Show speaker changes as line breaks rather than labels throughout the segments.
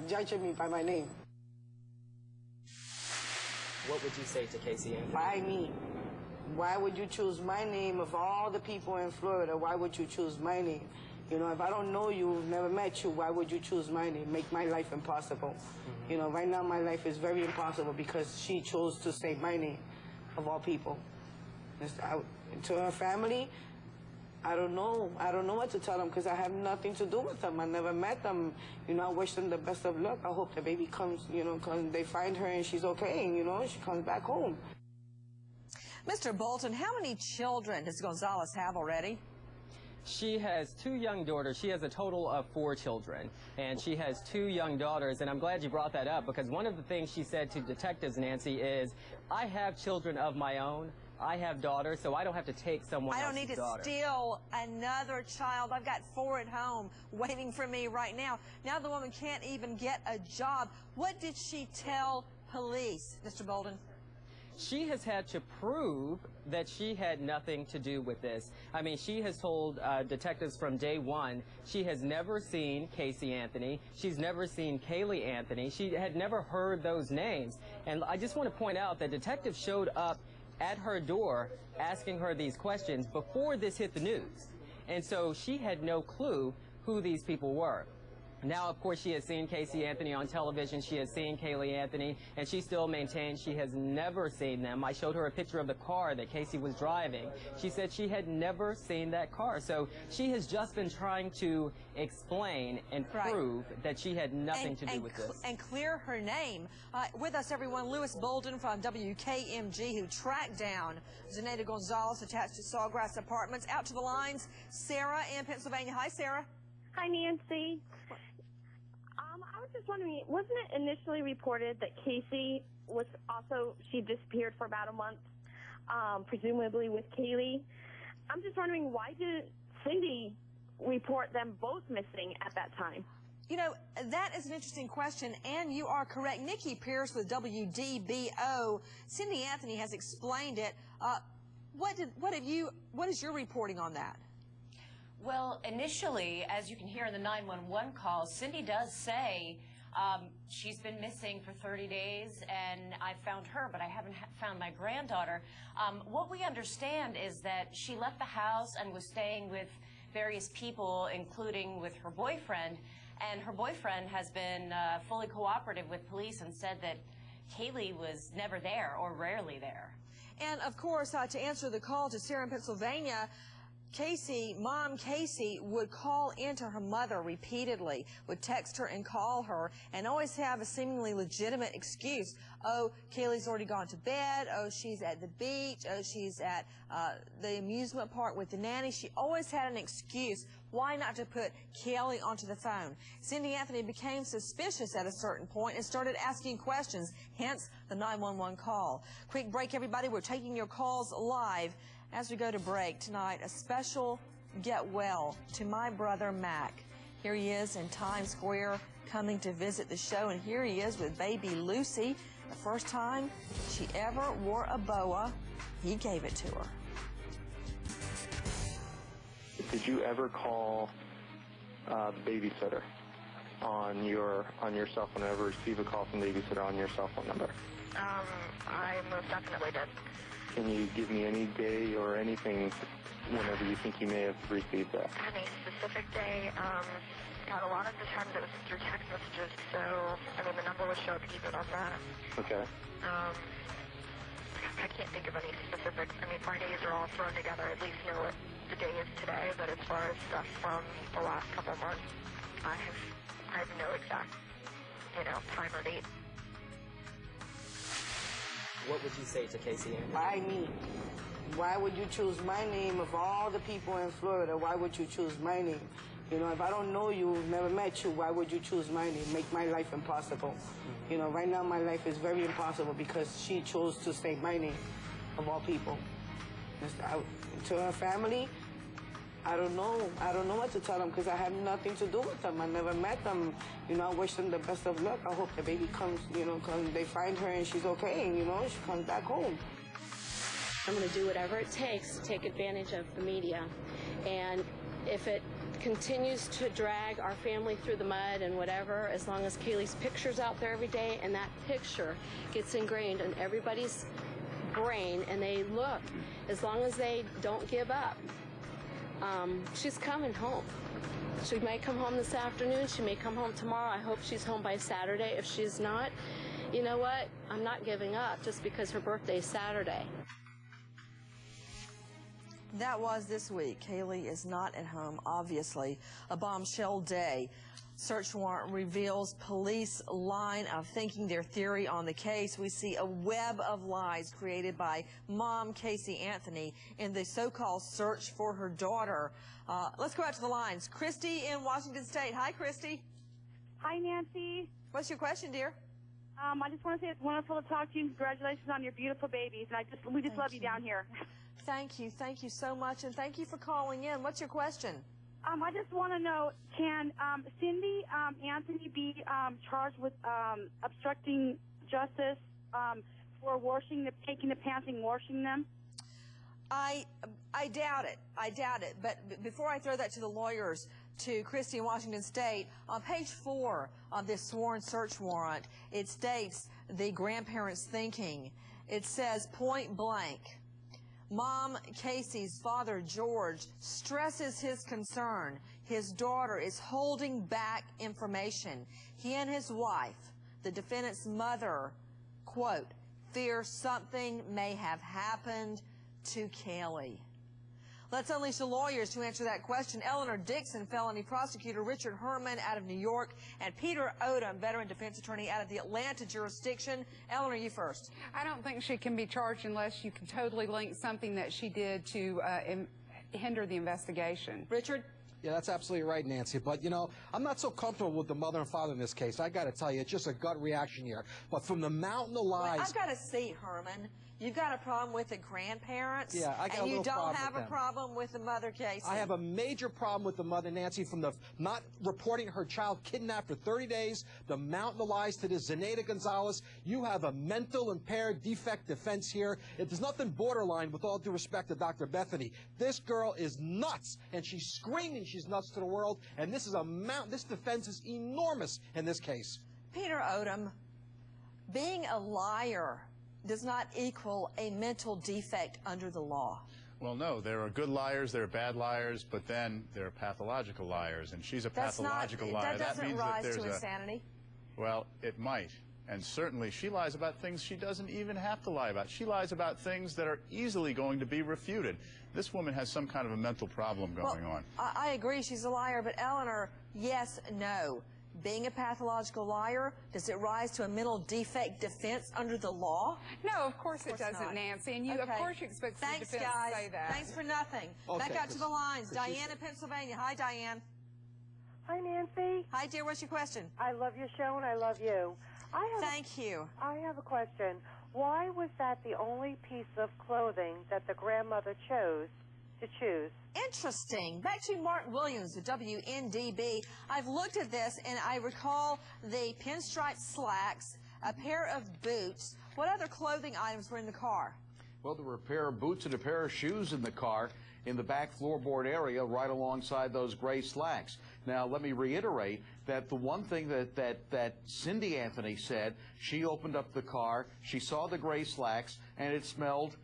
judging me by my name.
What would you say to Casey Anthony?
Why me? Why would you choose my name of all the people in Florida? Why would you choose my name? You know, if I don't know you, never met you, why would you choose my name? Make my life impossible. You know, right now my life is very impossible because she chose to say my name, of all people. To her family, I don't know what to tell them because I have nothing to do with them. I never met them. You know, I wish them the best of luck. I hope the baby comes, you know, they find her and she's okay, and, you know, she comes back home.
Mr. Bolton, how many children does Gonzalez have already?
She has 2 young daughters. She has a total of 4 children, and she has 2 young daughters, and I'm glad you brought that up because one of the things she said to detectives, Nancy, is, I have children of my own. I have daughters, so I don't have to take someone else's daughter.
I don't need to steal another child. I've got 4 at home waiting for me right now. Now the woman can't even get a job. What did she tell police, Mr. Bolton?
She has had to prove that she had nothing to do with this. I mean, she has told detectives from day one she has never seen Casey Anthony. She's never seen Caylee Anthony. She had never heard those names. And I just want to point out that detectives showed up at her door asking her these questions before this hit the news. And so she had no clue who these people were. Now, of course, she has seen Casey Anthony on television. She has seen Caylee Anthony, and she still maintains she has never seen them. I showed her a picture of the car that Casey was driving. She said she had never seen that car. So she has just been trying to explain and prove that she had nothing to do with this.
And clear her name. With us, everyone, Louis Bolden from WKMG, who tracked down Zenaida Gonzalez attached to Sawgrass Apartments. Out to the lines, Sarah in Pennsylvania. Hi, Sarah.
Hi, Nancy. I was just wondering, wasn't it initially reported that Casey was also, she disappeared for about a month, presumably with Caylee? I'm just wondering, why did Cindy report them both missing at that time?
You know, that is an interesting question, and you are correct. Nikki Pierce with WDBO. Cindy Anthony has explained it. What is your reporting on that?
Well, initially, as you can hear in the 911 call, Cindy does say she's been missing for 30 days, and I found her, but I haven't found my granddaughter. What we understand is that she left the house and was staying with various people, including with her boyfriend, and her boyfriend has been fully cooperative with police and said that Caylee was never there or rarely there.
And, of course, to answer the call to Sarah in Pennsylvania, Mom Casey would call into her mother repeatedly, would text her and call her, and always have a seemingly legitimate excuse. Oh, Caylee's already gone to bed. Oh, she's at the beach. Oh, she's at the amusement park with the nanny. She always had an excuse why not to put Caylee onto the phone. Cindy Anthony became suspicious at a certain point and started asking questions, hence the 911 call. Quick break, everybody. We're taking your calls live. As we go to break tonight, a special get well to my brother Mac. Here he is in Times Square coming to visit the show, and here he is with baby Lucy. The first time she ever wore a boa, he gave it to her.
Did you ever call the babysitter on your cell phone? Ever receive a call from the babysitter on your cell phone number?
I most definitely did.
Can you give me any day or anything whenever you think you may have received that?
Any specific day? A lot of the times it was through text messages, so, I mean, the number would show up even on that.
Okay.
I can't think of any specifics. I mean, my days are all thrown together. I at least know what the day is today, but as far as stuff from the last couple months, I have no exact, time or date.
What would you say to Casey Anthony?
Why me? Why would you choose my name of all the people in Florida? Why would you choose my name? You know, if I don't know you, never met you, why would you choose my name? Make my life impossible. You know, right now my life is very impossible because she chose to say my name of all people. To her family, I don't know what to tell them because I have nothing to do with them. I never met them. You know, I wish them the best of luck. I hope the baby comes, they find her and she's okay and, she comes back home.
I'm going to do whatever it takes to take advantage of the media. And if it continues to drag our family through the mud and whatever, as long as Kaylee's picture's out there every day and that picture gets ingrained in everybody's brain and they look, as long as they don't give up, she's coming home. She may come home this afternoon. She may come home tomorrow. I hope she's home by Saturday. If she's not, you know what? I'm not giving up just because her birthday is Saturday.
That was this week. Caylee is not at home, obviously. A bombshell day. Search warrant reveals police line of thinking, their theory on the case. We see a web of lies created by mom Casey Anthony in the so-called search for her daughter. Let's go out to the lines. Christy in Washington State. Hi, Christy.
Hi, Nancy.
What's your question, dear?
I just want to say it's wonderful to talk to you. Congratulations on your beautiful babies, and we just love you down here.
Thank you so much, and thank you for calling in. What's your question?
I just want to know, can Cindy Anthony be charged with obstructing justice for taking the pants and washing them?
I doubt it. I doubt it. But before I throw that to the lawyers, to Christy in Washington State, on page 4 of this sworn search warrant, it states the grandparents' thinking. It says point blank, Mom Casey's father, George, stresses his concern. His daughter is holding back information. He and his wife, the defendant's mother, quote, fear something may have happened to Caylee. Let's unleash the lawyers to answer that question. Eleanor Dixon, felony prosecutor, Richard Herman out of New York, and Peter Odom, veteran defense attorney out of the Atlanta jurisdiction. Eleanor, you first.
I don't think she can be charged unless you can totally link something that she did to hinder the investigation.
Richard?
Yeah, that's absolutely right, Nancy. But, you know, I'm not so comfortable with the mother and father in this case. I got to tell you, it's just a gut reaction here. But from the mountain of lies...
Well, I've got to see, Herman. You've got a problem with the grandparents,
yeah, I got
and
a
you
little
don't
problem
have
with
a
them.
problem with the mother, Casey.
I have a major problem with the mother, Nancy, from the not reporting her child kidnapped for 30 days, the mountain of lies to this Zenaida Gonzalez. You have a mental impaired defect defense here. There's nothing borderline, with all due respect to Dr. Bethany. This girl is nuts, and she's screaming she's nuts to the world, and this is a mountain. This defense is enormous in this case.
Peter Odom, being a liar does not equal a mental defect under the law.
Well, no, there are good liars, there are bad liars, but then there are pathological liars, and she's a pathological liar.
That doesn't
means
rise
that
to
there's
insanity.
Well, it might. And certainly she lies about things she doesn't even have to lie about. She lies about things that are easily going to be refuted. This woman has some kind of a mental problem going on.
I agree she's a liar, but Eleanor, yes, no. Being a pathological liar, does it rise to a mental defect defense under the law?
No, of course it doesn't,
not.
Nancy. And of course you expect the defense
guys.
to say that.
Thanks for nothing.
Okay,
Back out to the lines. Diane in Pennsylvania. Hi, Diane.
Hi, Nancy.
Hi, dear. What's your question?
I love your show and I love you.
Thank you.
I have a question. Why was that the only piece of clothing that the grandmother chose to choose?
Interesting. Back to Mark Williams of WNDB. I've looked at this and I recall the pinstripe slacks, a pair of boots. What other clothing items were in the car?
Well, there were a pair of boots and a pair of shoes in the car in the back floorboard area right alongside those gray slacks. Now, let me reiterate that the one thing that Cindy Anthony said, she opened up the car, she saw the gray slacks, and it smelled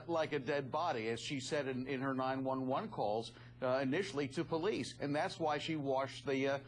like a dead body, as she said in her 911 calls initially to police, and that's why she washed the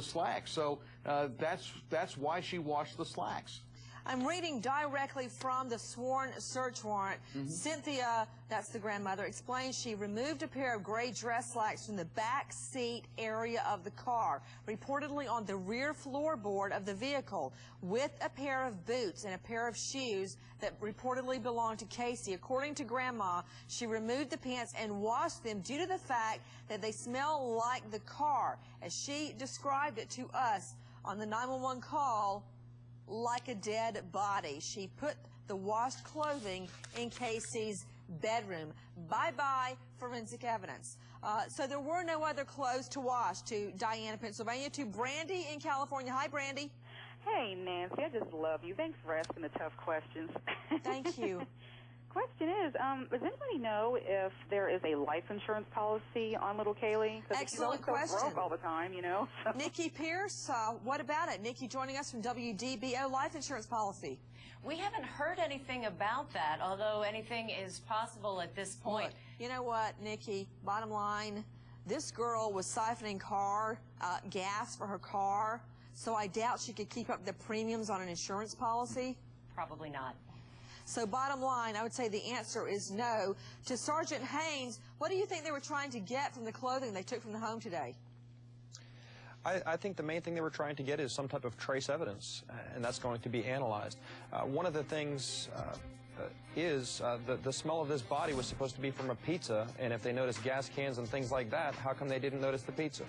slacks. So that's why she washed the slacks.
I'm reading directly from the sworn search warrant. Cynthia, that's the grandmother, explains she removed a pair of gray dress slacks from the back seat area of the car, reportedly on the rear floorboard of the vehicle, with a pair of boots and a pair of shoes that reportedly belonged to Casey. According to Grandma, she removed the pants and washed them due to the fact that they smell like the car, as she described it to us on the 911 call, like a dead body. She put the washed clothing in Casey's bedroom. Bye-bye forensic evidence. So there were no other clothes to wash. To Diana, Pennsylvania. To Brandy in California. Hi, Brandy.
Hey, Nancy. I just love you. Thanks for asking the tough questions.
Thank you.
question is, does anybody know if there is a life insurance policy on little Caylee?
Excellent
she's
question.
So broke all the time, you know.
Nikki Pierce, what about it? Nikki joining us from WDBO Life Insurance Policy.
We haven't heard anything about that, although anything is possible at this point.
Look, you know what, Nikki, bottom line, this girl was siphoning gas for her car, so I doubt she could keep up the premiums on an insurance policy.
Probably not.
So bottom line, I would say the answer is no. To Sergeant Haynes, what do you think they were trying to get from the clothing they took from the home today?
I think the main thing they were trying to get is some type of trace evidence, and that's going to be analyzed. One of the things is the smell of this body was supposed to be from a pizza, and if they noticed gas cans and things like that, how come they didn't notice the pizza?